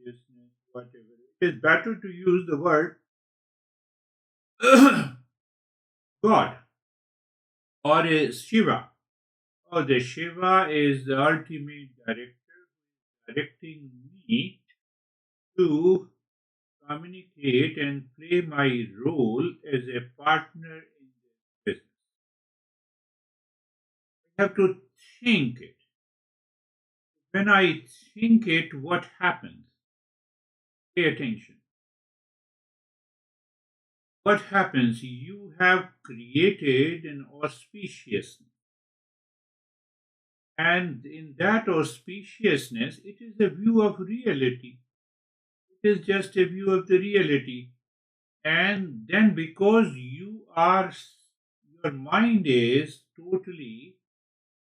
consciousness, whatever. It is better to use the word God or a Shiva. Oh, the Shiva is the ultimate director directing me to communicate and play my role as a partner in the business. I have to think it. When I think it, what happens? Pay attention. What happens? You have created an auspiciousness. And in that auspiciousness, it is a view of reality. It is just a view of the reality. And then because your mind is totally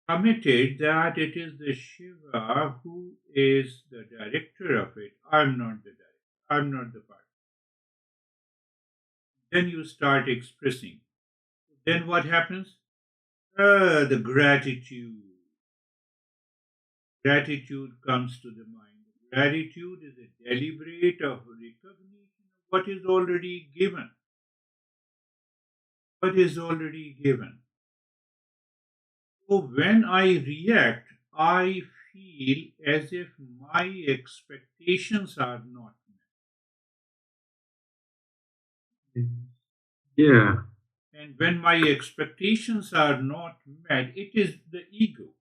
committed that it is the Shiva who is the director of it. I'm not the director. I'm not the part. Then you start expressing. Then what happens? The gratitude. Gratitude comes to the mind. Gratitude is a deliberate of recognition of what is already given. What is already given. So when I react, I feel as if my expectations are not met. Yeah. And when my expectations are not met, it is the ego.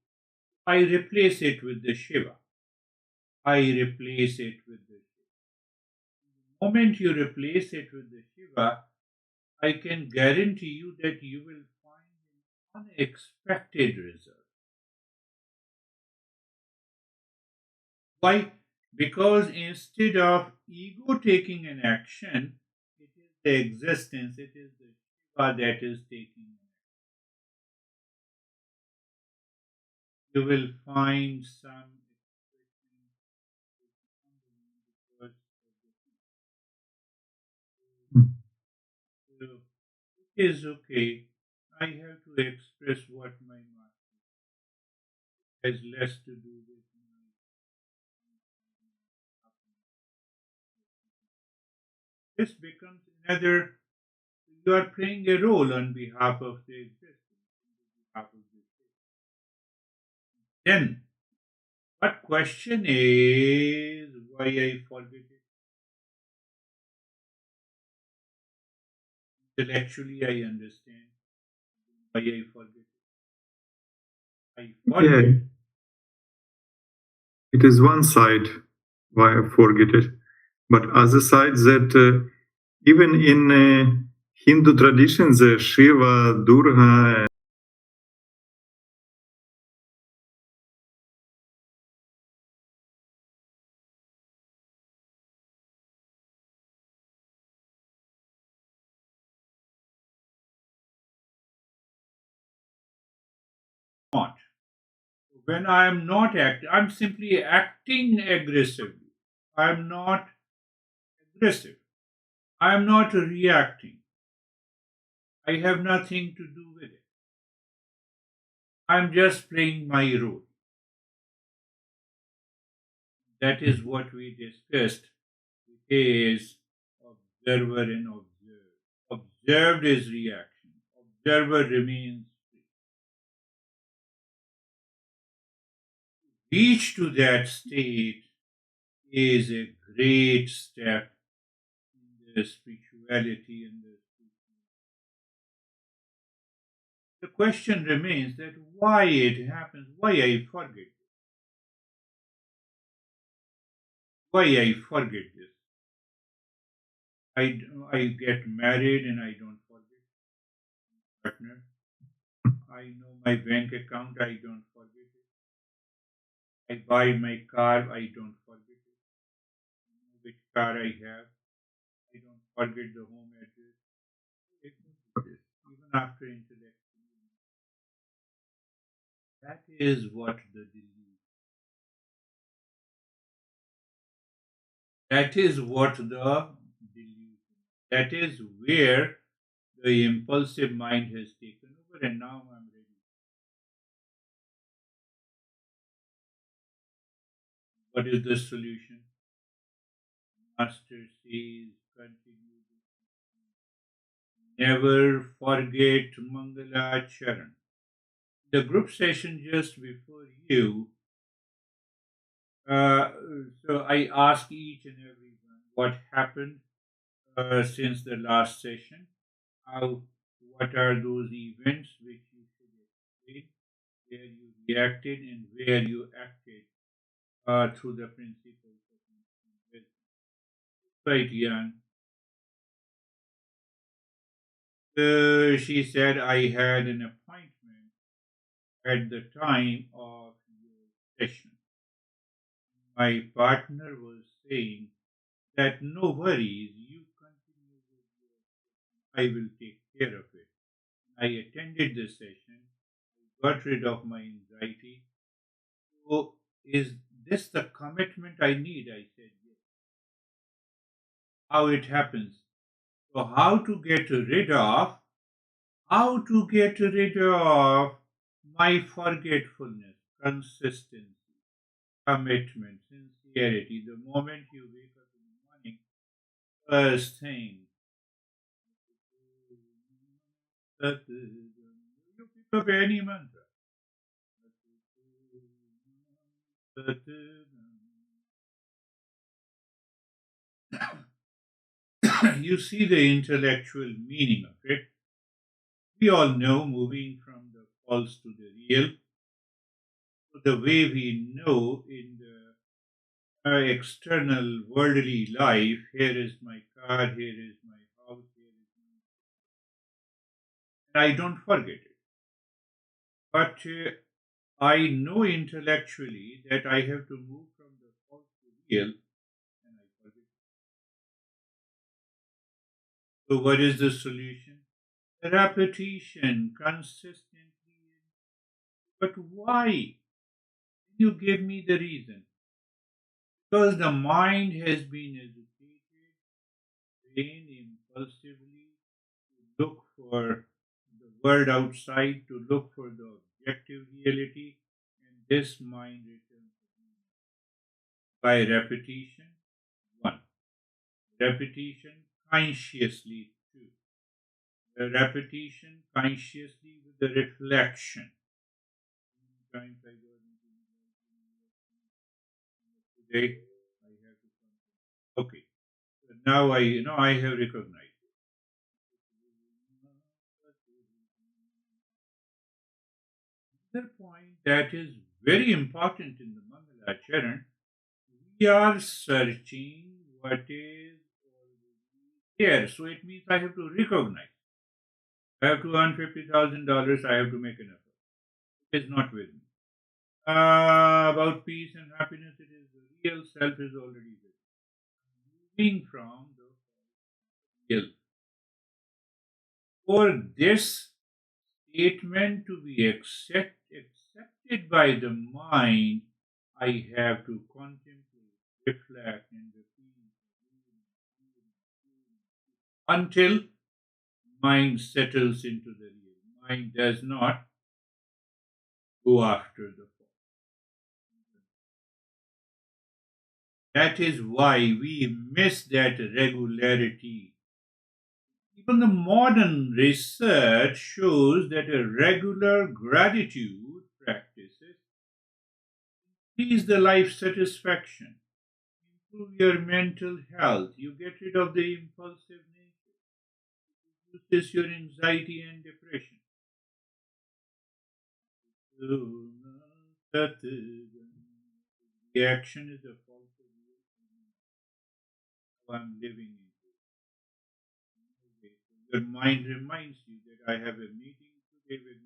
I replace it with the Shiva. I replace it with the Shiva. The moment you replace it with the Shiva, I can guarantee you that you will find an unexpected result. Why? Because instead of ego taking an action, it is the existence, it is the Shiva that is taking an action. You will find some expression because of the so it is okay. I have to express what my master has less to do with my. This becomes another. You are playing a role on behalf of the existence, on behalf of the state. Then, what question is why I forget it? Intellectually, I understand why I forget it. I Yeah. forget. It is one side why I forget it, but other side that even in Hindu traditions, Shiva, Durga, Not. When I am not acting, I'm simply acting aggressively. I'm not aggressive. I'm not reacting. I have nothing to do with it. I'm just playing my role. That is what we discussed. It is observer and observed. Observed is reaction. Observer remains free. Reach to that state is a great step in the spirituality and the question remains that why it happens, why I forget, why I forget this. I get married and I don't forget partner. I know my bank account, I don't forget it. I buy my car, I don't forget it. I know which car I have, I don't forget the home address. It this, even after intellect. That is what the delusion. That is what the delusion. That is where the impulsive mind has taken over, and now I'm ready. What is the solution? Master says, continue. Never forget Mangala Charan. The group session just before you, uh, so I ask each and everyone what happened since the last session. How, what are those events which you should explain, where you reacted and where you acted through the principles of wisdom. Right, Jan. She said I had an appointment at the time of your session. My partner was saying that no worries, you continue with your session. I will take care of it. I attended the session, got rid of my anxiety. So, is this the commitment I need? I said, yes. How it happens? So, how to get rid of my forgetfulness, consistency, commitment, sincerity. The moment you wake up in the morning, first thing, you pick up any mantra. You see the intellectual meaning of it. We all know moving from the false to the real. So the way we know in the external worldly life, here is my car, here is my house, here is my. I don't forget it. But I know intellectually that I have to move from the false to real, and I forget it. So, what is the solution? Repetition consistently. But why? Can you give me the reason? Because the mind has been educated, trained impulsively to look for the world outside, to look for the objective reality, and this mind returns by repetition. One, repetition consciously. Two, the repetition consciously with the reflection. Sometimes I go today. I have to come. Okay. So now I have recognized it. Another point that is very important in the Mangala Charan, we are searching what is already there. So it means I have to recognize. I have to earn $50,000. I have to make an effort. It is not with me. About peace and happiness, it is the real self is already there. Moving from the real. For this statement to be accepted by the mind, I have to contemplate, reflect, and repeat until mind settles into the real. Mind does not go after the form. That is why we miss that regularity. Even the modern research shows that a regular gratitude practices increase the life satisfaction, improve your mental health, you get rid of the impulsive nature, reduces your anxiety and depression. The action is a false how I'm living in. Your mind reminds you that I have a meeting today with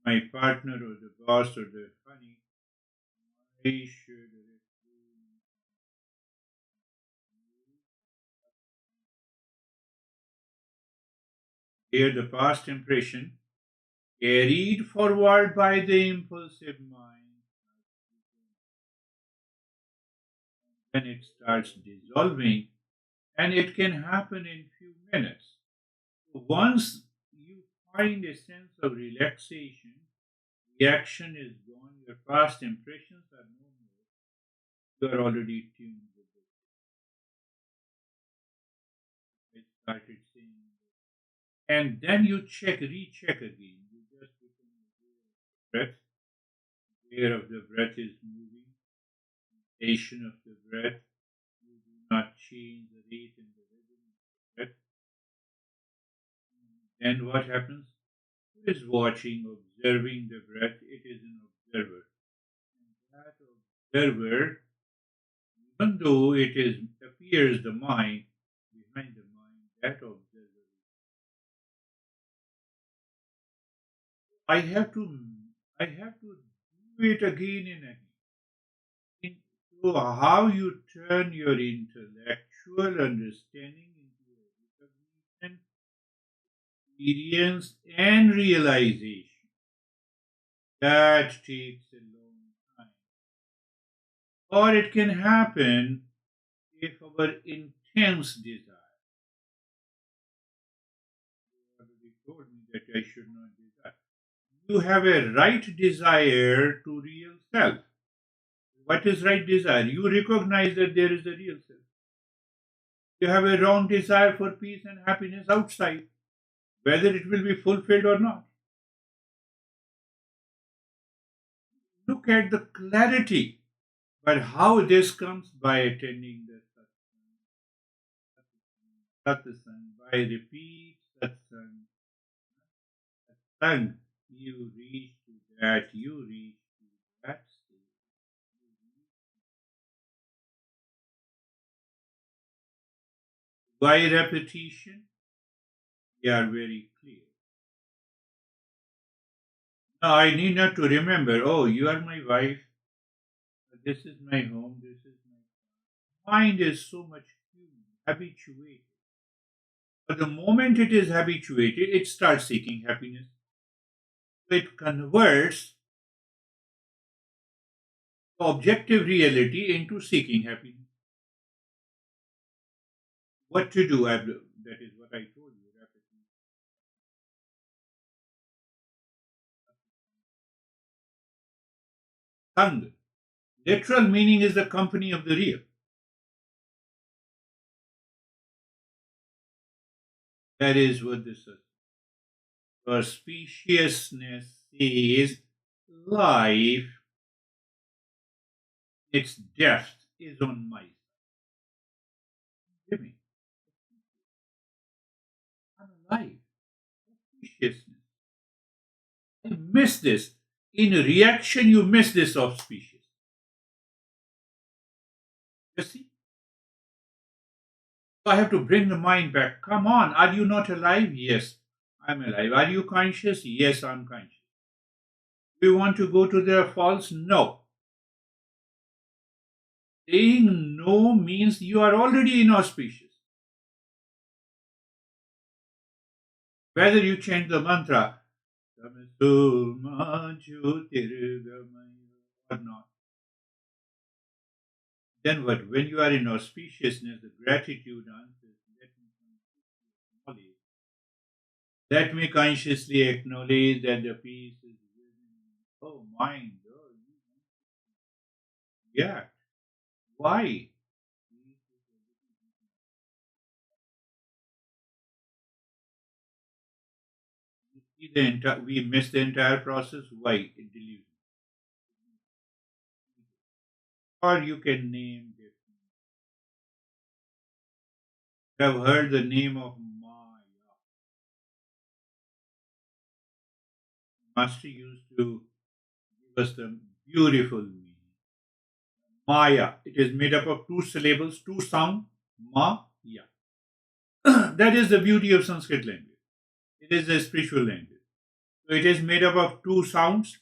my partner or the boss or the honey. I should hear the past impression carried forward by the impulsive mind. When it starts dissolving, and it can happen in few minutes. Once you find a sense of relaxation, the action is gone, your past impressions are no more. You are already tuned with it. started saying, and then you recheck again. You just become breath, aware of the breath is moving, sensation of the breath. You do not change the rate and the rhythm of the breath. Then what happens? Who is watching, observing the breath? It is an observer. And that observer, even though it is appears the mind, behind the mind, that observer. I have to I have to do it again and again. So how you turn your intellectual understanding into a recognition, experience, and realization. That takes a long time. Or it can happen if our intense desire. You already told me that I should not desire. You have a right desire to real self. What is right desire? You recognize that there is a real self. You have a wrong desire for peace and happiness outside, whether it will be fulfilled or not. Look at the clarity. But how this comes by attending the satsang, by repeat satsang, satsang, you reach to that, you reach to that state. By repetition, we are very clear. Now I need not to remember, oh, you are my wife, this is my home, this is my mind is so much habituated. But the moment it is habituated, it starts seeking happiness. So it converts objective reality into seeking happiness. What to do? That is what I told you. Sang. Literal meaning is the company of the real. That is what this is. For speciousness is life, its depth is on my side. Give me. I'm alive. Speciousness. I miss this. In reaction, you miss this of species. You see? So I have to bring the mind back. Come on, are you not alive? Yes, I'm alive. Are you conscious? Yes, I'm conscious. Do you want to go to the falls? No. Saying no means you are already inauspicious. Whether you chant the mantra or not. Then what? When you are in auspiciousness, the gratitude answers, let me consciously acknowledge that the peace is within. Oh, mind. Oh, yeah. Why? See the we miss the entire process. Why? It delusion. Or you can name it. You have heard the name of Maya. Master used to give us the beautiful meaning. Maya. It is made up of two syllables, two sound. Maya. That is the beauty of Sanskrit language. It is a spiritual language. So it is made up of two sounds.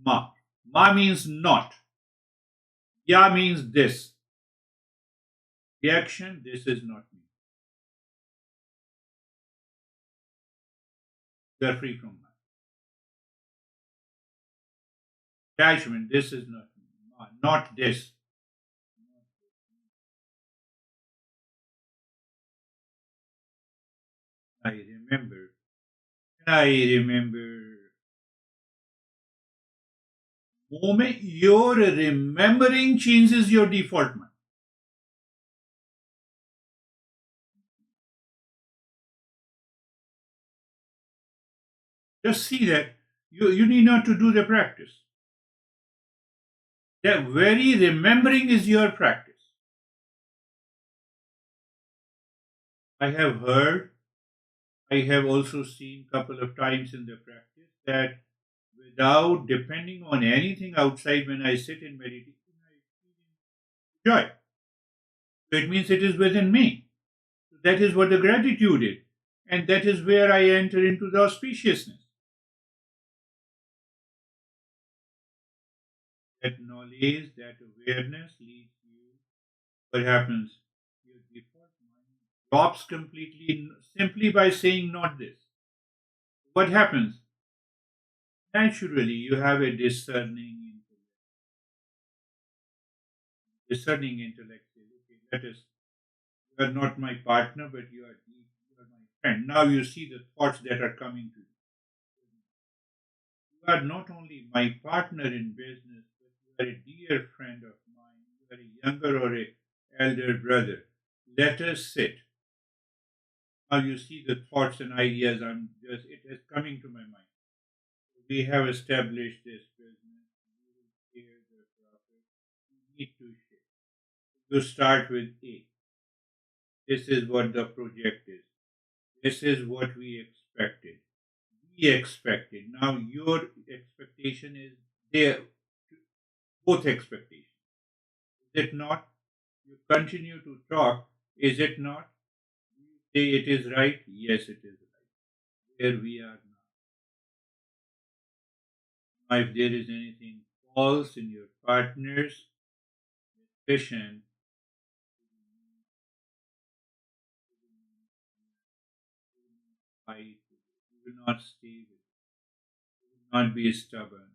Ma. Ma means not. Ya means this. Reaction, this is not me. You are free from that. Attachment, this is not me. Ma, not this. I remember. I remember. Moment your remembering changes your default mind. Just see that you need not to do the practice. The very remembering is your practice. I have heard, I have also seen couple of times in the practice that without depending on anything outside, when I sit in meditation, I experience joy. So it means it is within me. So that is what the gratitude is. And that is where I enter into the auspiciousness. That knowledge, that awareness leads you. What happens? Your default mind drops completely simply by saying not this. What happens? Naturally, you have a discerning intellect. Okay, let us. You are not my partner, but you are my friend. Now you see the thoughts that are coming to you. You are not only my partner in business, but you are a dear friend of mine. You are a younger or a elder brother. Let us sit. Now you see the thoughts and ideas. It is coming to my mind. We have established this business. We will share the profit. We need to share. You start with A. This is what the project is. This is what we expected. We expected. Now your expectation is there, both expectations. Is it not? You continue to talk. Is it not? You say it is right. Yes, it is right. Where we are now. Now, if there is anything false in your partner's vision, fight with it. You will not stay with it. You will not be stubborn.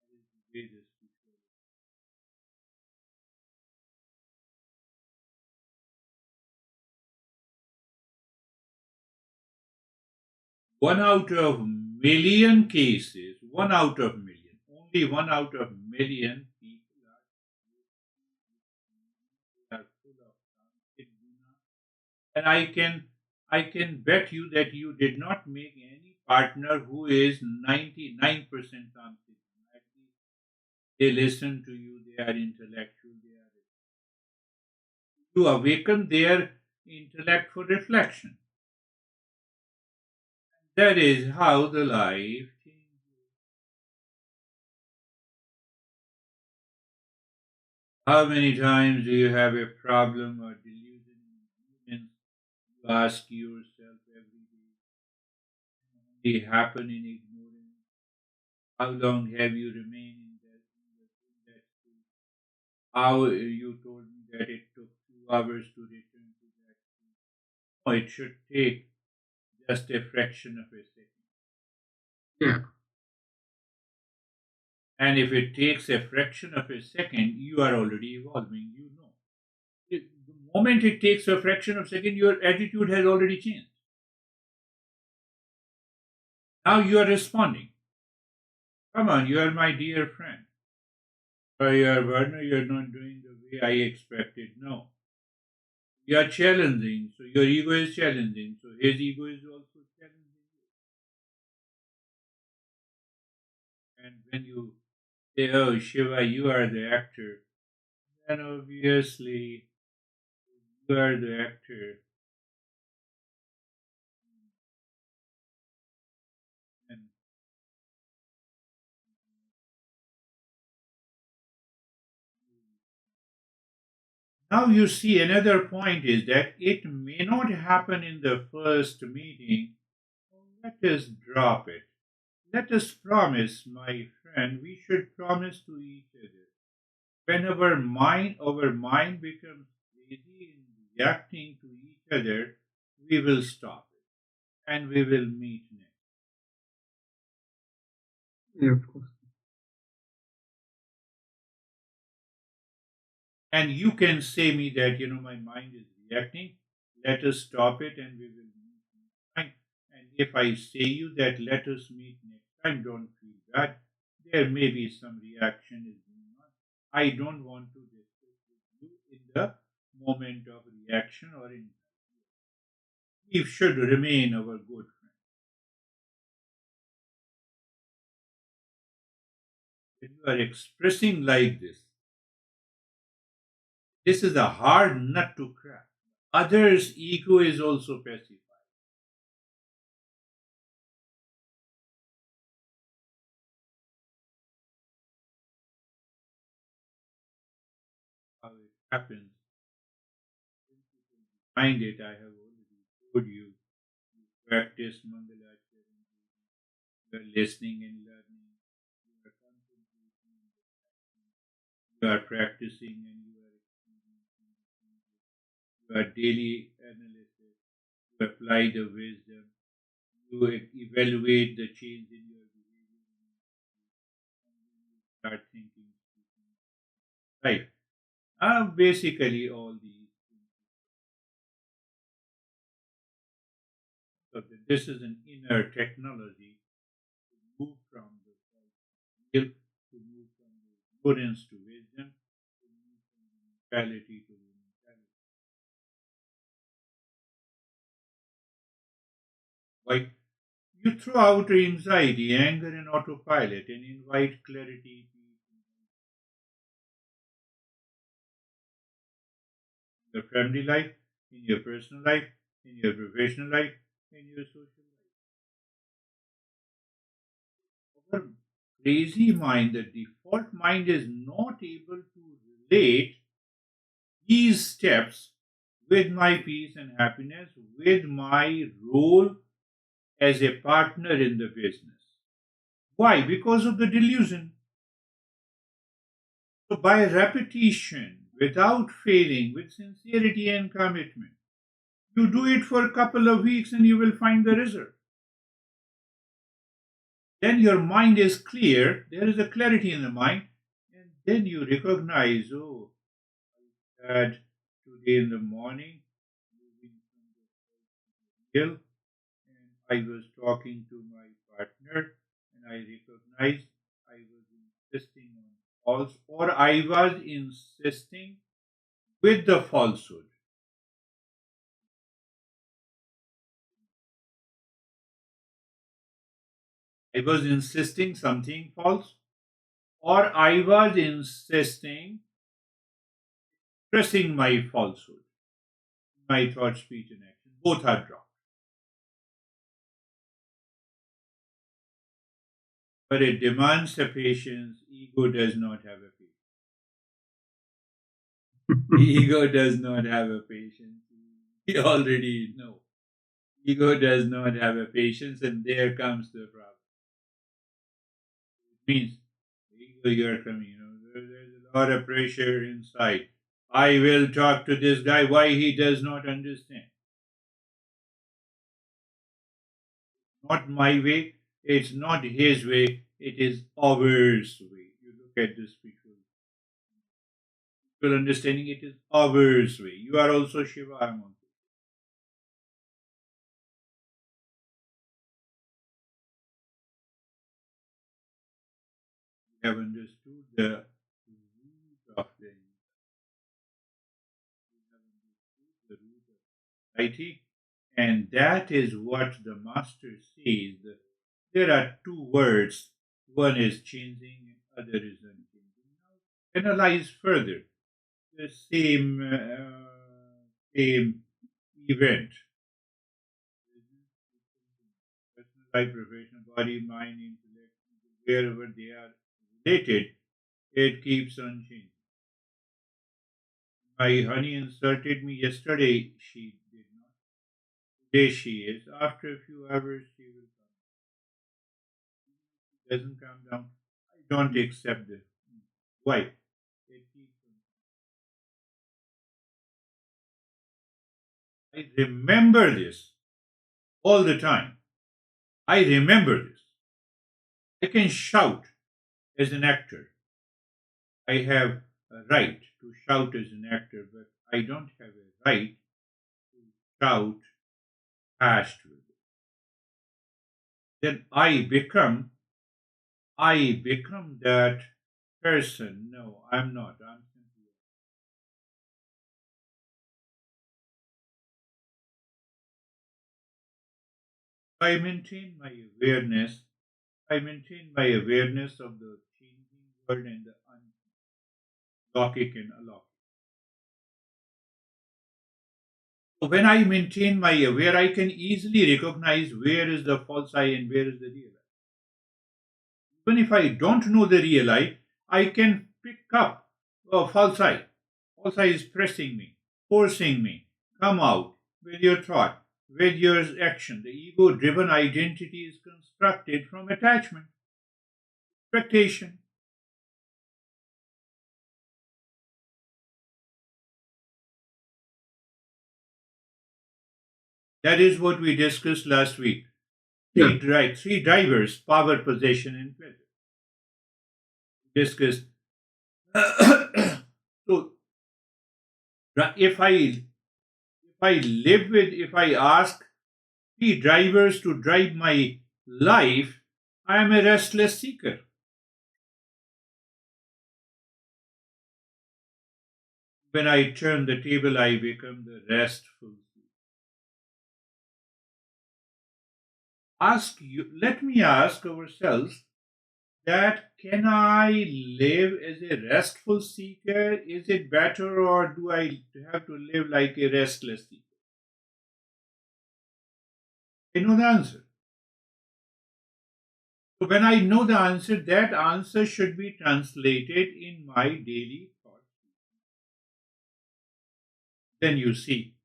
That is the way the spiritual. One out of million cases, one out of million, only one out of million people are full of tantric guna. And I can bet you that you did not make any partner who is 99% tantric guna. At least they listen to you, they are intellectual, you awaken their intellect for reflection. That is how the life changes. How many times do you have a problem or delusion in ignorance? You ask yourself every day. They happen in ignorance. How long have you remained in that state? How you told me that it took 2 hours to return to that state. No, it should take just a fraction of a second. Yeah. And if it takes a fraction of a second, you are already evolving, you know. The moment it takes a fraction of a second, your attitude has already changed. Now you are responding. Come on, you are my dear friend. Or you are Werner, you are not doing the way I expected. No. You are challenging, so your ego is challenging, so his ego is also challenging you. And when you say, oh, Shiva, you are the actor, then obviously you are the actor. And now you see another point is that it may not happen in the first meeting. Let us drop it. Let us promise, my friend, we should promise to each other. When our mind becomes lazy in reacting to each other, we will stop it and we will meet next. Yeah, of course. And you can say me that my mind is reacting. Let us stop it and we will meet next time. And if I say you that let us meet next time, don't feel bad. There may be some reaction is going on. I don't want to discuss with you in the moment of reaction or in. he should remain our good friend. When you are expressing like this is a hard nut to crack. Others' ego is also pacified. How it happens, find it, I have already told you. You practice Mangalacharya, you are listening and learning, you are contemplating, you are practicing and you are experiencing the changes. You are daily analysis, you apply the wisdom, you evaluate the change in your behavior, and then you start thinking, speaking, right? Basically, all these things. So this is an inner technology to move from the real, to move from the ignorance to wisdom, to move from the mentality to the mentality. Why? You throw out anxiety, anger, and autopilot and invite clarity, peace, and in your family life, in your personal life, in your professional life, in your social life. Our crazy mind, the default mind, is not able to relate these steps with my peace and happiness, with my role as a partner in the business. Why? Because of the delusion. So, by repetition, without failing, with sincerity and commitment, you do it for a couple of weeks and you will find the result. Then your mind is clear, there is a clarity in the mind, and then you recognize, oh, I had today in the morning, moving from the hill, and I was talking to my partner, and I recognized I was insisting on false, or I was insisting with the falsehood. I was insisting something false, or I was insisting pressing my falsehood, my thought, speech, and action. Both are dropped. But it demands a patience. Ego does not have a patience. Ego does not have a patience. We already know. Ego does not have a patience, and there comes the problem. It means ego, you're coming, there's a lot of pressure inside. I will talk to this guy why he does not understand. Not my way, it's not his way, it is ours way. You look at the spiritual understanding, it is ours way. You are also Shiva, I am also. You have understood the root of the you have understood the root of society, and that is what the master says. There are two words, one is changing, other is unchanging. Now, analyze further the same event. Personal life, professional body, mind, intellect, wherever they are related, it keeps on changing. My honey insulted me yesterday. She did not. Today she is. After a few hours, she will come. She doesn't come down. I don't accept this. Why? It keeps on. I remember this all the time. I remember this. I can shout as an actor. I have a right to shout as an actor, but I don't have a right to shout past with it. Then I become that person. No, I'm not. I'm simply I maintain my awareness. I maintain my awareness of the changing world and the unlocking and alokik. So when I maintain my aware, I can easily recognize where is the false I and where is the real I. Even if I don't know the real I can pick up a false I. False I is pressing me, forcing me. Come out with your thought, with your action. The ego driven identity is constructed from attachment, expectation. That is what we discussed last week. Yeah. Three drivers: power, possession, and pleasure. Discussed. So if I ask three drivers to drive my life, I am a restless seeker. When I turn the table, I become the restful. Let me ask ourselves that can I live as a restful seeker? Is it better, or do I have to live like a restless seeker? I know the answer. So when I know the answer, that answer should be translated in my daily thought. Then you see.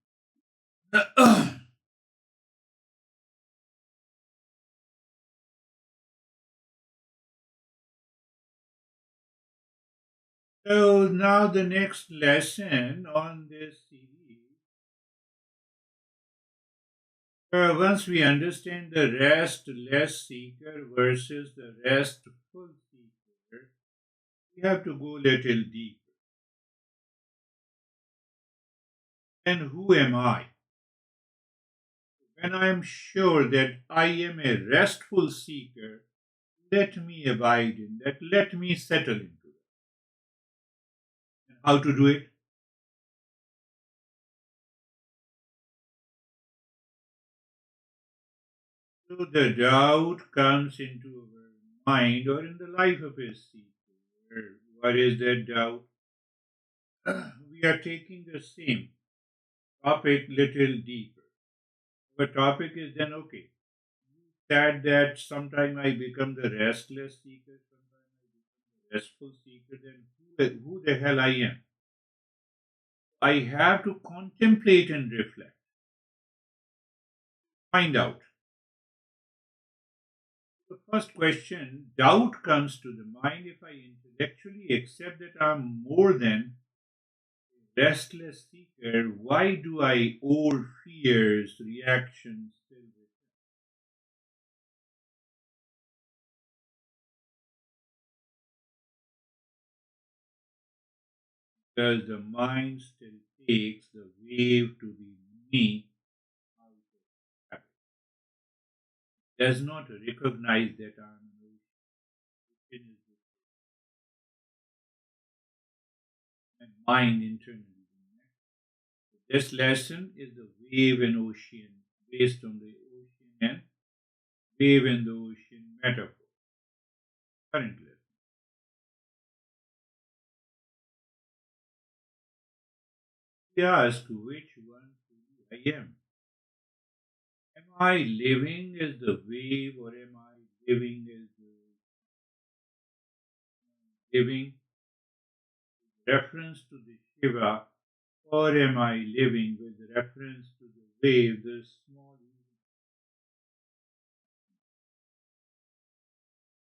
So now the next lesson on this series. Once we understand the restless seeker versus the restful seeker, we have to go a little deeper. And who am I? When I am sure that I am a restful seeker, let me abide in that, let me settle into it. And how to do it? So the doubt comes into our mind or in the life of a seeker. What is that doubt? We are taking the same topic little deeper. The topic is then okay. You said that sometime I become the restless seeker, sometime I become the restful seeker, then who the hell I am? I have to contemplate and reflect, find out. The first question, doubt comes to the mind if I intellectually accept that I'm more than a restless seeker. Why do I old fears, reactions still return? Because the mind still takes the wave to be me out of habit. Does not recognize that I'm an ocean is and mind internally. This lesson is the wave and ocean based on the ocean and wave and the ocean metaphor. Current lesson. We ask which one truly I am. Am I living as the wave or am I living as the living reference to the Shiva or am I living with reference to the wave, the small.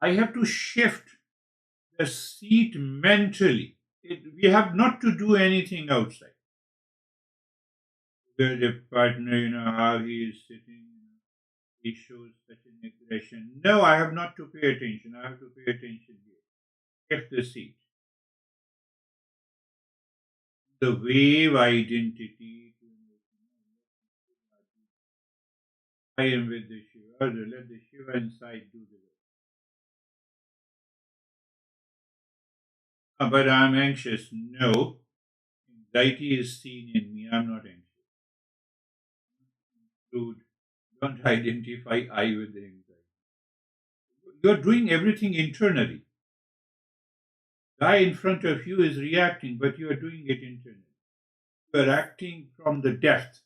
I have to shift the seat mentally. We have not to do anything outside. The partner, how he is sitting, he shows such an aggression. No, I have not to pay attention. I have to pay attention here. Shift the seat. The wave identity. I am with the Shiva. Let the Shiva inside do the work. But I'm anxious. No. Anxiety is seen in me. I'm not anxious. Include Don't identify I with the anxiety. You're doing everything internally. Guy in front of you is reacting, but you are doing it internally. You are acting from the depth.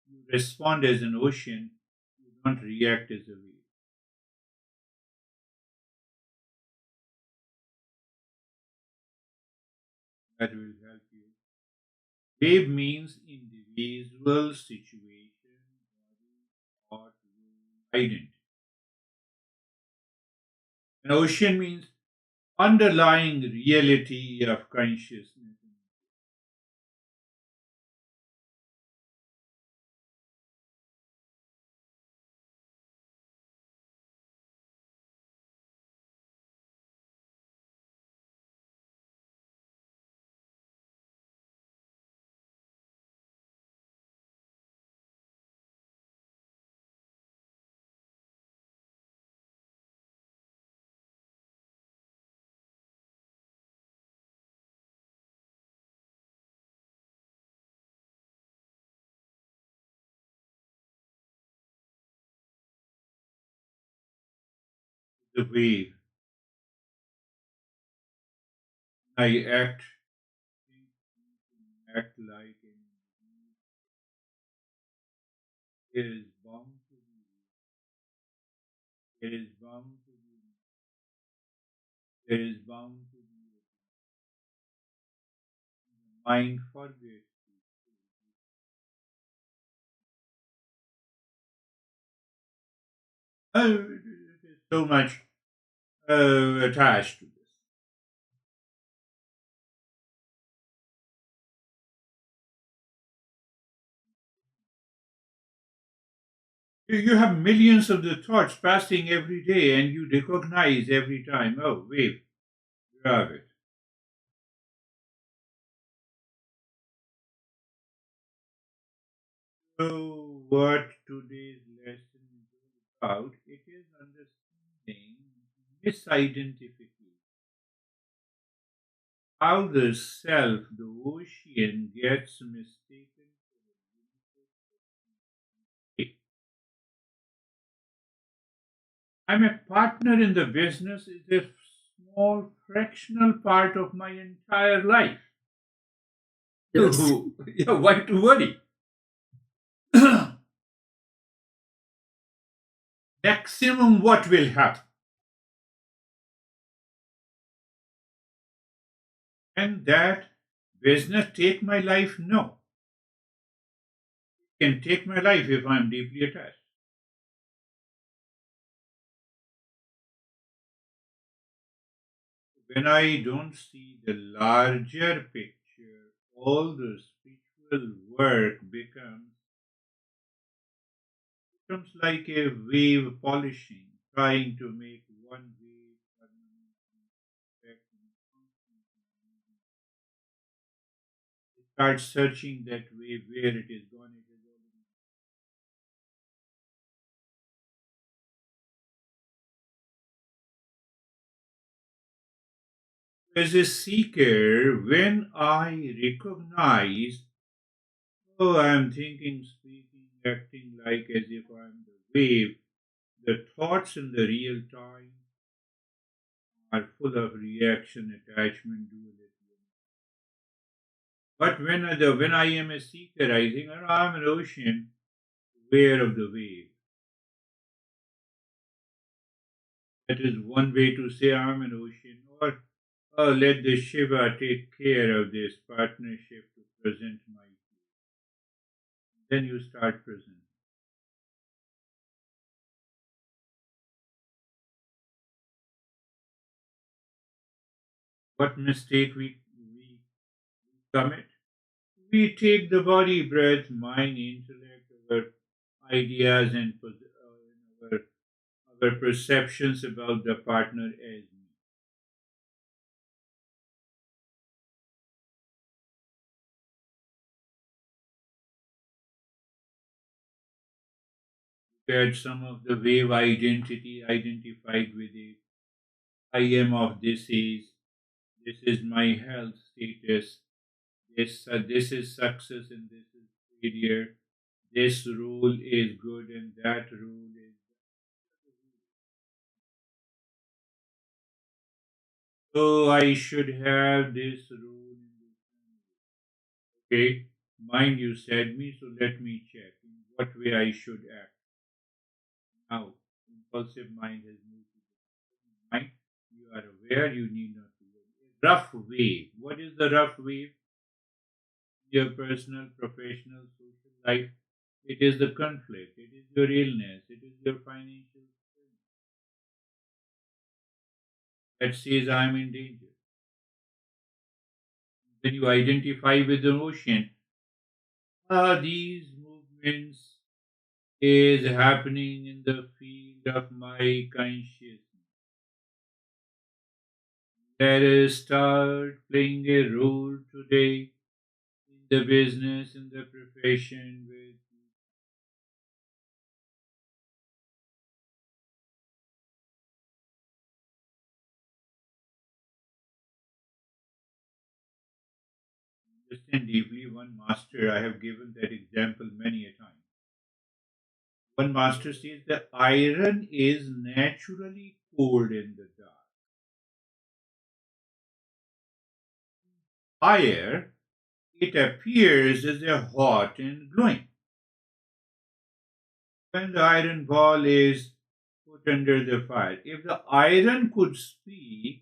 You respond as an ocean. You don't react as a wave. That will help you. Wave means individual, situation, body, thought, will, identity. An ocean means underlying reality of consciousness. The wave. I act, think, act like an individual. There is bound to be. There is bound to be. There is bound to be. Mind forgets. It is so much attached to this. You have millions of the thoughts passing every day, and you recognize every time. Oh, wave, grab it. So, what today's lesson is all about? It is understanding misidentification. How the self, the ocean, gets mistaken for a limited state. I'm a partner in the business is a small fractional part of my entire life. Yes. Yeah, why to worry? Maximum what will happen? And that business take my life? No. It can take my life if I'm deeply attached. When I don't see the larger picture, all the spiritual work becomes like a wave polishing, trying to make one wave permanent and perfect and constant. Start searching that wave where it is gone. It is already. As a seeker, when I recognize, oh, I'm thinking, speaking, acting like as if I'm the wave, the thoughts in the real time are full of reaction, attachment, duality. But when I am a seeker, I think, oh, I'm an ocean, aware of the wave. That is one way to say I'm an ocean, or oh, let the Shiva take care of this partnership to present my case. Then you start presenting. What mistake we commit? We take the body, breath, mind, intellect, our ideas, and our perceptions about the partner as me. Get some of the wave identity identified with it. I am of this age. This is my health status. This is success and this is failure. this rule is good and that rule is. So I should have this rule in this family. Okay, mind you said me, so let me check in what way I should act. Now, impulsive mind has moved to the mind. You are aware, you need not to worry. Rough wave. What is the rough wave? Your personal, professional, social life. It is the conflict. It is your illness. It is your financial strain that says I am in danger. When you identify with the ocean, these movements is happening in the field of my consciousness. Let us start playing a role today in the business, in the profession. With understand deeply, one master, I have given that example many a time. One master says the iron is naturally cold in the dark. Fire, it appears as a hot and glowing. When the iron ball is put under the fire, if the iron could speak,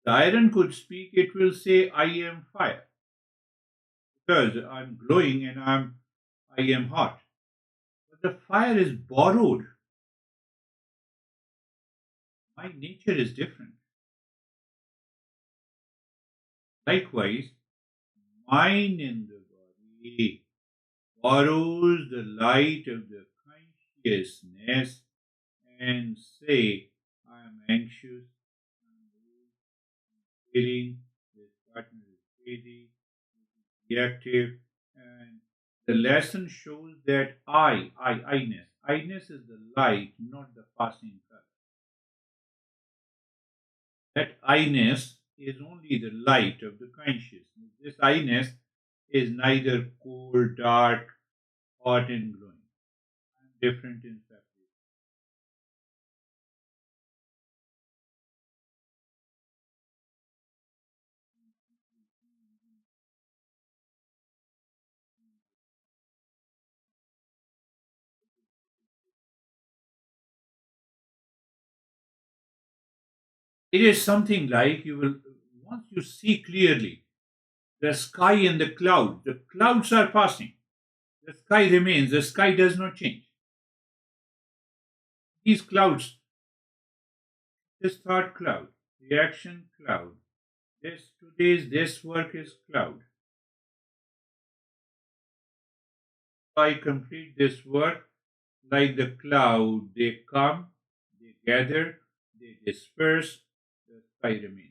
it will say, I am fire. Because I'm glowing and I am hot. But the fire is borrowed. My nature is different. Likewise, mind in the body borrows the light of the consciousness and say, I am anxious, I'm weak, I'm feeling, this partner is crazy, reactive, and the lesson shows that I-ness is the light, not the passing color. That I-ness is only the light of the consciousness. This I-ness is neither cold, dark, hot, and glowing. I'm different in separate. It is something like you will, once you see clearly the sky and the clouds are passing. The sky remains, the sky does not change. These clouds, this thought cloud, reaction cloud, this work is cloud. I complete this work like the cloud. They come, they gather, they disperse, the sky remains.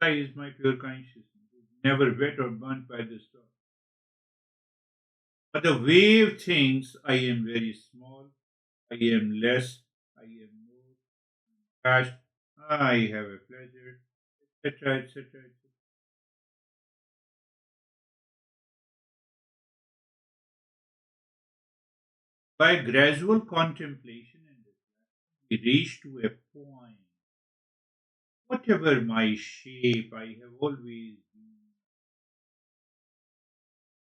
Sky is my pure consciousness. It's never wet or burnt by the storm. But the wave thinks I am very small, I am less, I am more, fast, I have a pleasure, etc., etc., etc. By gradual contemplation and reflection, we reach to a point. Whatever my shape, I have always been.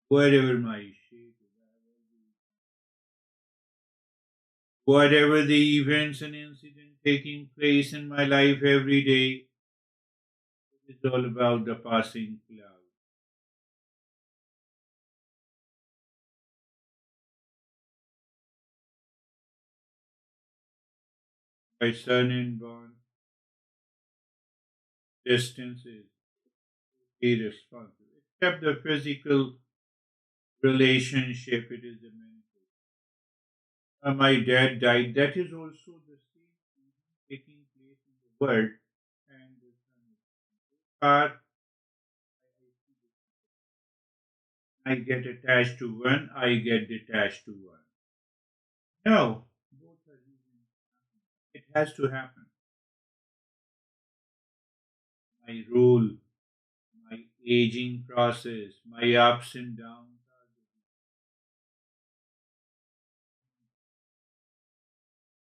Whatever my shape is, I have always been. Whatever the events and incidents taking place in my life every day, it's all about the passing cloud. By sun and born, distance is irresponsible. Except the physical relationship, it is a mental. My dad died. That is also the same thing taking place in the world, and the sun are I get attached to one, I get detached to one. No, both are using. It has to happen. My role, my aging process, my ups and downs.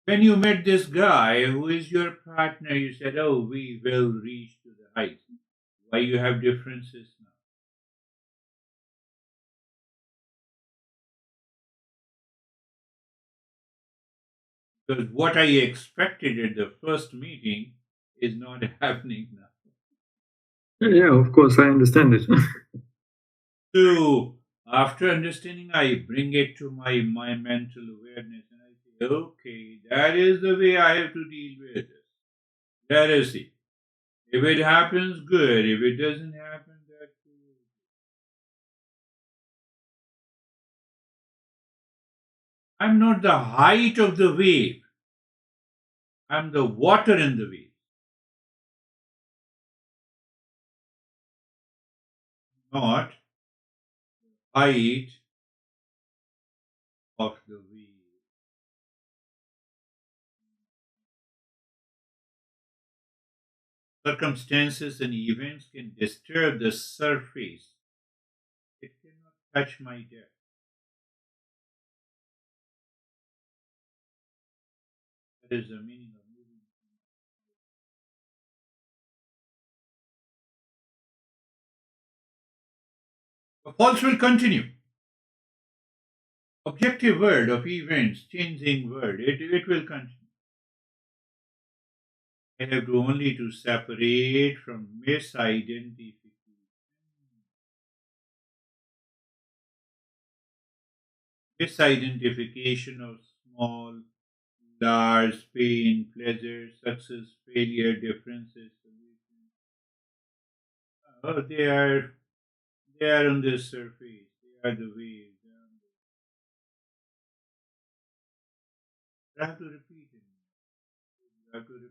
When you met this guy who is your partner, you said, "Oh, we will reach to the heights." Why you have differences now? Because what I expected at the first meeting is not happening now. Yeah, of course, I understand it. So after understanding, I bring it to my mental awareness and I say, okay, that is the way I have to deal with this. Let us see. If it happens, good. If it doesn't happen, that's good. I'm not the height of the wave. I'm the water in the wave, not height of the wave. Circumstances and events can disturb the surface. It cannot touch my depth. That is the meaning of moving. The pulse will continue. Objective world of events, changing world, it will continue. I have to only to separate from misidentification. Misidentification of small, large, pain, pleasure, success, failure, differences, solutions. Oh, they are on the surface. They are the waves. I have to repeat it. I have to repeat.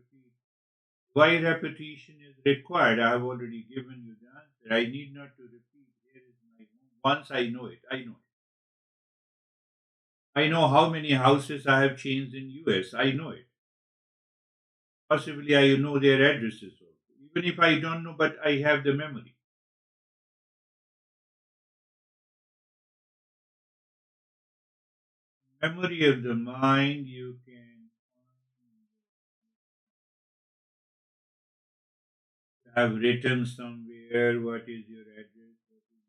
Why repetition is required? I have already given you the answer. I need not to repeat. Here is my once I know it. I know it. I know how many houses I have changed in US. I know it. Possibly I know their addresses also. Even if I don't know, but I have the memory. Memory of the mind you can have written somewhere what is your address, what is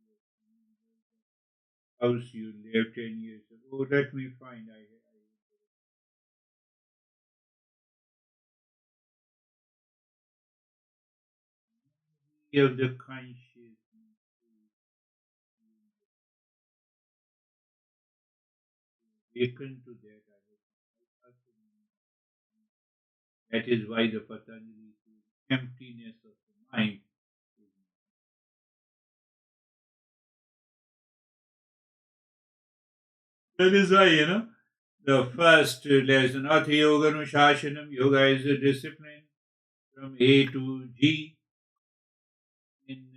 your house you lived 10 years ago. Oh, let me find. Of the consciousness. Awaken to that. That is why the Patanjali says emptiness of the mind. That is why, the first lesson, Atha Yoga Anushashanam, yoga is a discipline from A to G. In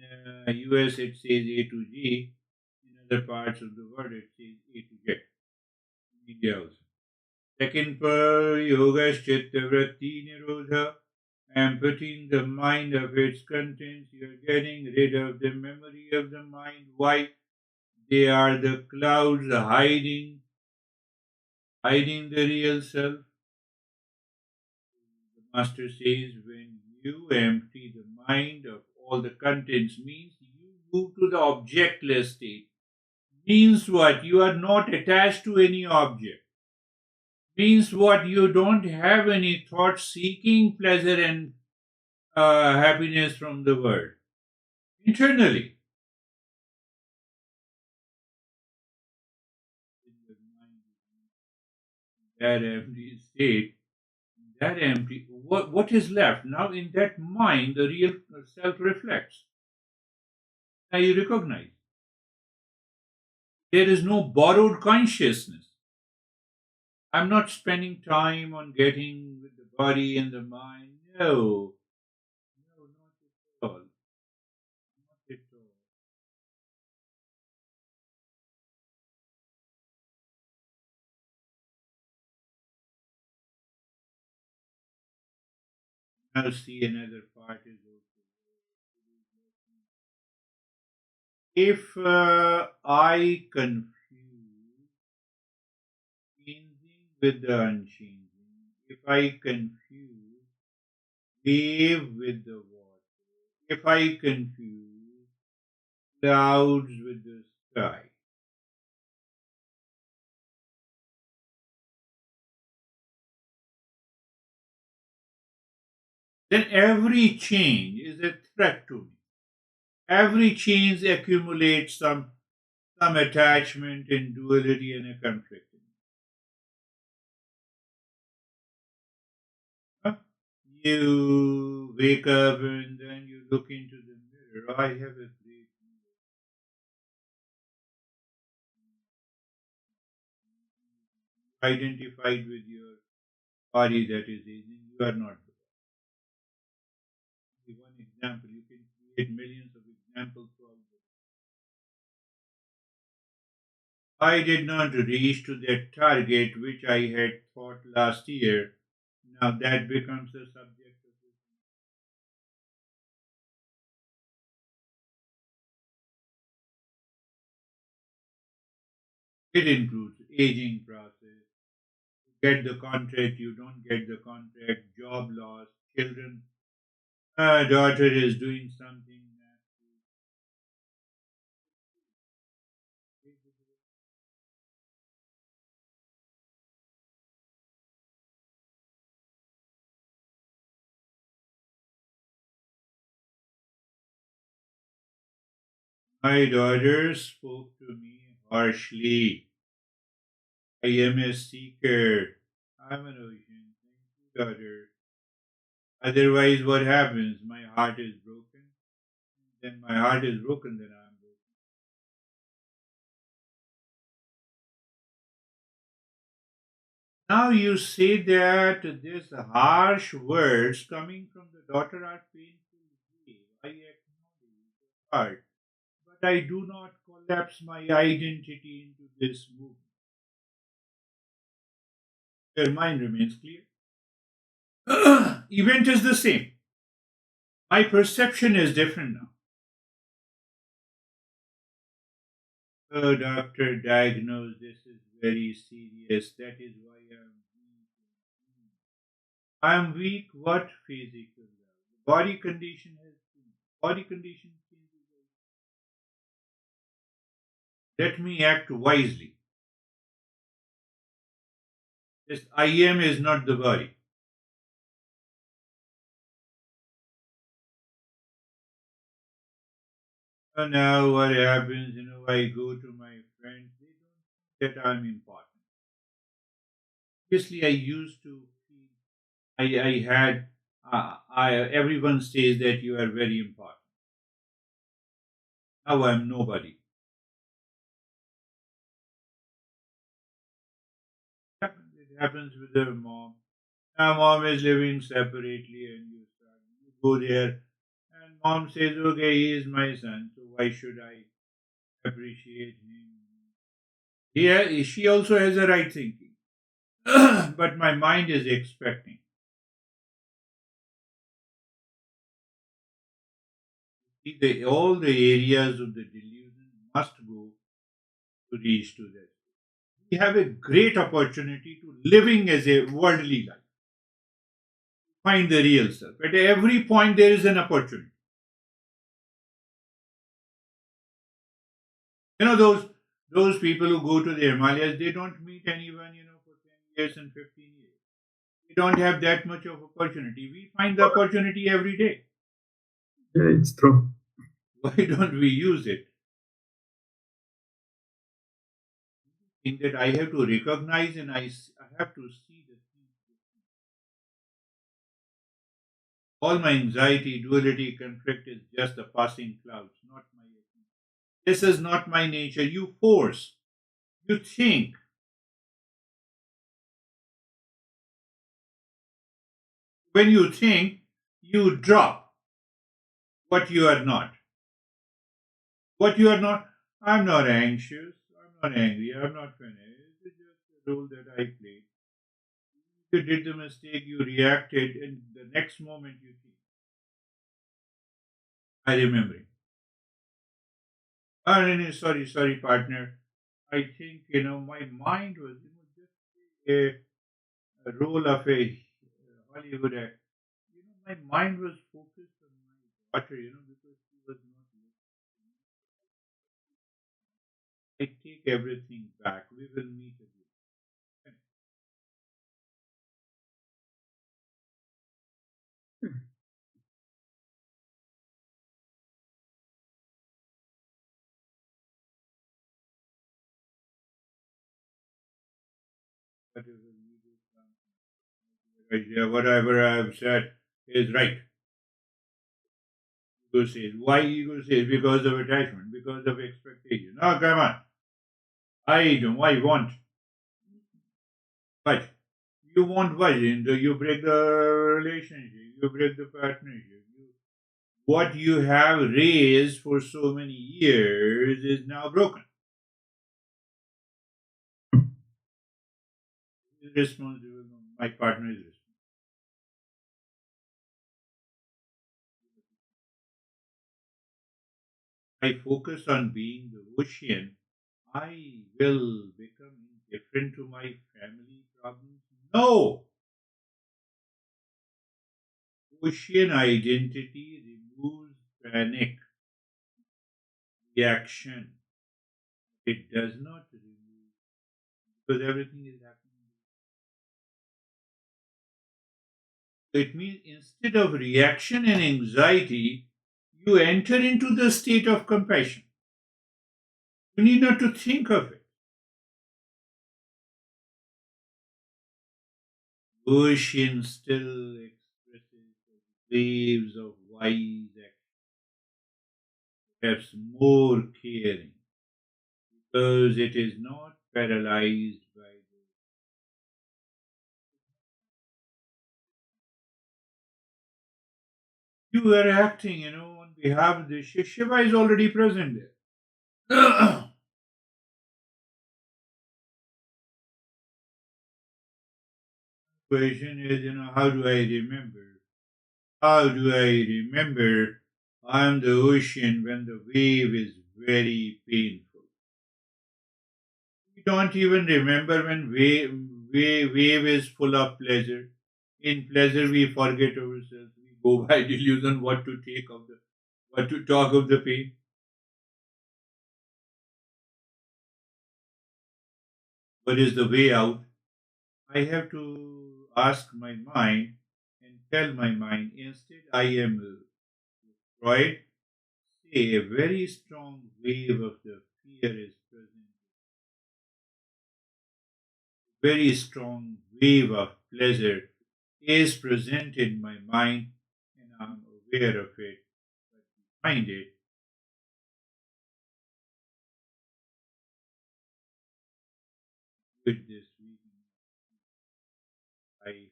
US it says A to G. In other parts of the world it says A to Z. In India also. Second per yoga is chitta vritti nirodha. Emptying the mind of its contents, you're getting rid of the memory of the mind. Why? They are the clouds hiding the real self. The master says when you empty the mind of all the contents means you move to the objectless state. Means what? You are not attached to any object. Means what? You don't have any thought seeking pleasure and happiness from the world. Internally. That empty state, that empty, what is left? Now in that mind, the real self reflects. Now you recognize. There is no borrowed consciousness. I'm not spending time on getting with the body and the mind. No, no, not at all. Not at all. Now see another part is also. If I confuse changing with the unchanging, if I confuse wave with the water, if I confuse clouds with the sky, then every change is a threat to me. Every change accumulates some attachment in duality and a conflict. Huh? You wake up and then you look into the mirror. I have a great identified with your body that is aging. You are not. One example, you can create millions of examples throughout the I did not reach to that target which I had thought last year. Now that becomes a subject of it includes aging process. Get the contract, you don't get the contract, job loss, children. Daughter is doing something. My daughter spoke to me harshly. I am a seeker. I'm an ocean. Thank you, daughter. Otherwise, what happens? My heart is broken. Then my heart is broken, then I'm broken. Now you say that these harsh words coming from the daughter are painful. I acknowledge the heart, but I do not collapse my identity into this movement. Your mind remains clear. Event is the same. My perception is different now. Oh, doctor diagnosed this is very serious. That is why I'm weak. I'm weak. What physical? The body condition has changed. Body condition changes. Let me act wisely. This I am is not the body. So now what happens? I go to my friends. They don't know that I'm important. Obviously, I used to feel I had. Everyone says that you are very important. Now I'm nobody. It happens with the mom. Now mom is living separately, and you go there, and mom says, "Okay, he is my son, so why should I appreciate him?" Yeah, she also has a right thinking, but my mind is expecting. See, all the areas of the delusion must go to reach to that. We have a great opportunity to living as a worldly life. Find the real self. At every point, there is an opportunity. Those people who go to the Himalayas, they don't meet anyone, for 10 years and 15 years. We don't have that much of opportunity. We find the opportunity every day. Yeah, it's true. Why don't we use it? In that I have to recognize and I have to see the things. All my anxiety, duality, conflict is just the passing clouds, not my. This is not my nature. You force. You think. When you think, you drop what you are not. What you are not. I'm not anxious. I'm not angry. I'm not finished. It's just a role that I played. You did the mistake. You reacted, and the next moment you think, I remember it. No, no, sorry, partner. I think, my mind was, just a role of a Hollywood actor. My mind was focused on my daughter, because she was not listening. I take everything back. We will meet again. Whatever you do, right, yeah, whatever I've said is right. Ego says. Why ego says? Because of attachment, because of expectation. Oh, come on. I don't. I want. But you want what? You break the relationship. You break the partnership. What you have raised for so many years is now broken. Who is responsible? My partner is responsible. I focus on being the ocean. I will become indifferent to my family problems. No! Ocean identity removes panic reaction. It does not remove because everything is happening. It means instead of reaction and anxiety, you enter into the state of compassion. You need not to think of it. Ocean still expresses waves of wise action, perhaps more caring, because it is not paralyzed by the. You are acting, on behalf of the Shiva is already present there. Question is, how do I remember? How do I remember I'm the ocean when the wave is very painful? We don't even remember when wave is full of pleasure. In pleasure, we forget ourselves. We go by delusion what to talk of the pain. What is the way out? I have to ask my mind and tell my mind instead I am destroyed. Say a very strong wave of the fear is present. Very strong wave of pleasure is present in my mind and I'm aware of it. But behind it, with this reading, I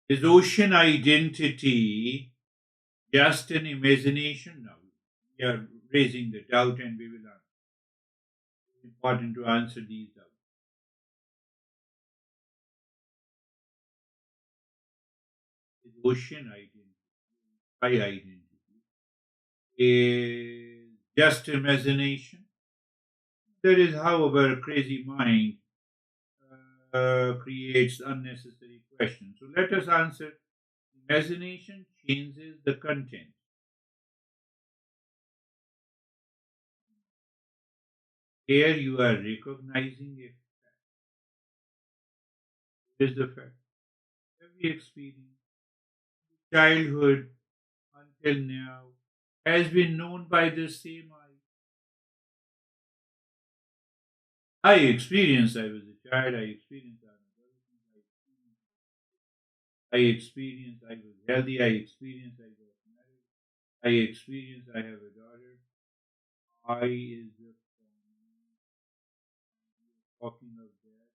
is ocean identity just an imagination now? We are raising the doubt and we will answer. It's important to answer these doubts. Is ocean identity, my identity, is just imagination? That is how our crazy mind creates unnecessary questions. So let us answer. Imagination changes the content. Here you are recognizing a fact. What is the fact? Every experience, childhood until now, has been known by the same eye. I experienced I was a child, I experienced I was adolescent, I experienced I was healthy, I experienced I got married, I experienced I have a daughter. I is the talking of that.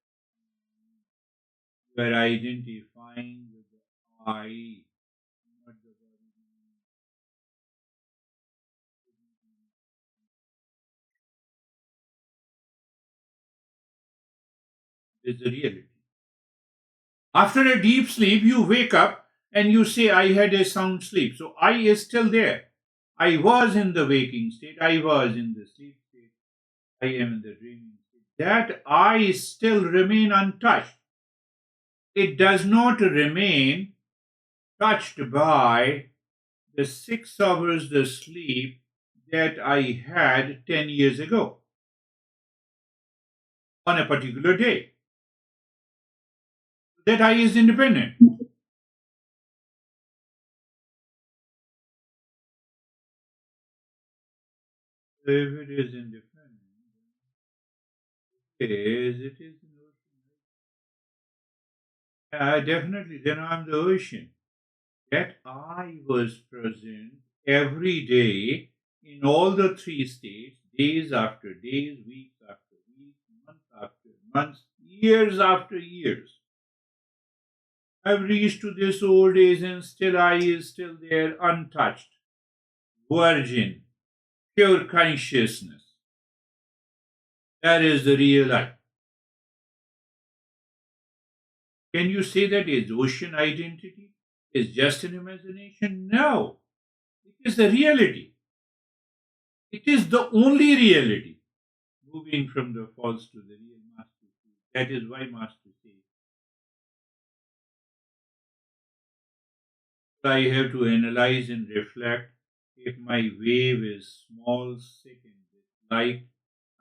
You are identifying with the I, not the body. Is the reality. After a deep sleep, you wake up and you say, I had a sound sleep. So I is still there. I was in the waking state. I was in the sleep state. I am in the dreaming state. That I still remain untouched. It does not remain touched by the 6 hours the sleep that I had 10 years ago on a particular day. That I is independent. If it is independent, it is an ocean. Definitely, then I'm the ocean. That I was present every day in all the 3 states, days after days, weeks after weeks, months after months, years after years. I've reached to this old age and still I is still there, untouched, virgin, pure consciousness. That is the real life. Can you say that is ocean identity? Is just an imagination? No. It is the reality. It is the only reality. Moving from the false to the real master says. That is why master says, I have to analyze and reflect. If my wave is small second with light,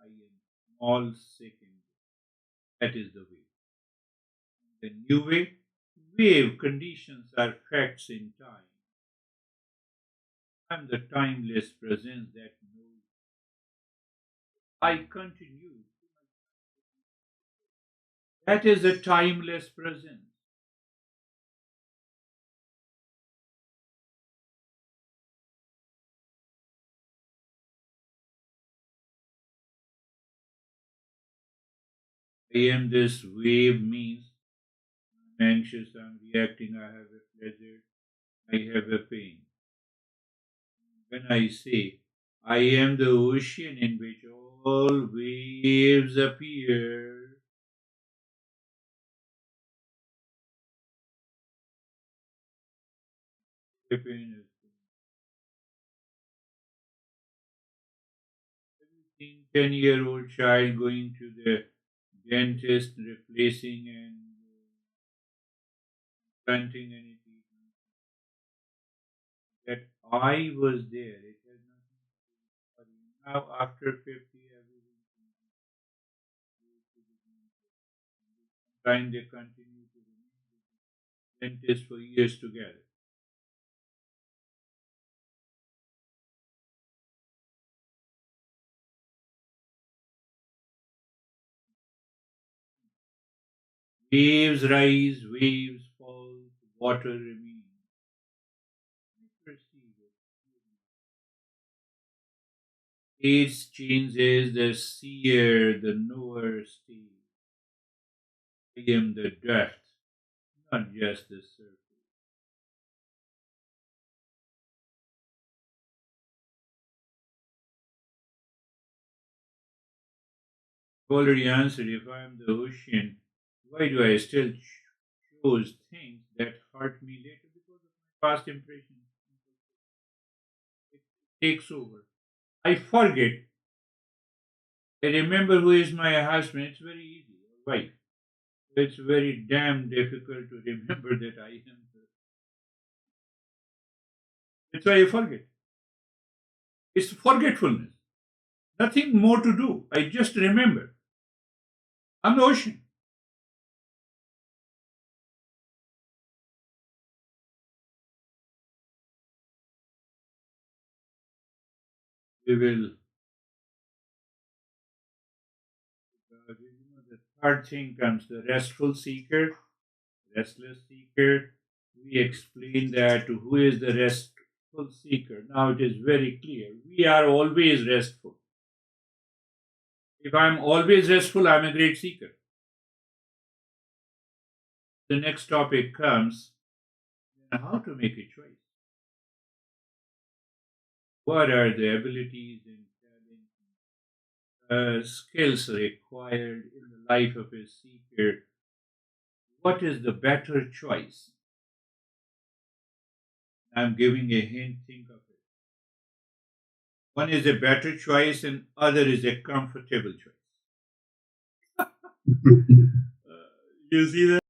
I am small second. That is the wave. The new wave conditions are facts in time. I am the timeless presence that knows. I continue. That is a timeless presence. I am this wave means I'm anxious, I'm reacting, I have a pleasure, I have a pain. When I say I am the ocean in which all waves appear, the pain is have you seen 10-year-old child going to the dentist, replacing and planting any teeth? That I was there. It has nothing to do with body. Now, after 50, everything sometimes they continue to remain with the dentist for years together. Waves rise, waves fall, water remains. I perceive it. Age changes, the seer, the knower stays. I am the depth, not just the surface. I've already answered, if I am the ocean, why do I still choose things that hurt me later? Because of my past impressions. It takes over. I forget. I remember who is my husband. It's very easy. Or wife. It's very damn difficult to remember that I am the. That's why I forget. It's forgetfulness. Nothing more to do. I just remember. I'm the ocean. We will. The third thing comes the restful seeker, restless seeker. We explain that who is the restful seeker. Now it is very clear. We are always restful. If I'm always restful, I'm a great seeker. The next topic comes how to make a choice. What are the abilities and talents, skills required in the life of a seeker? what is the better choice? I'm giving a hint, think of it. One is a better choice and other is a comfortable choice. You see that?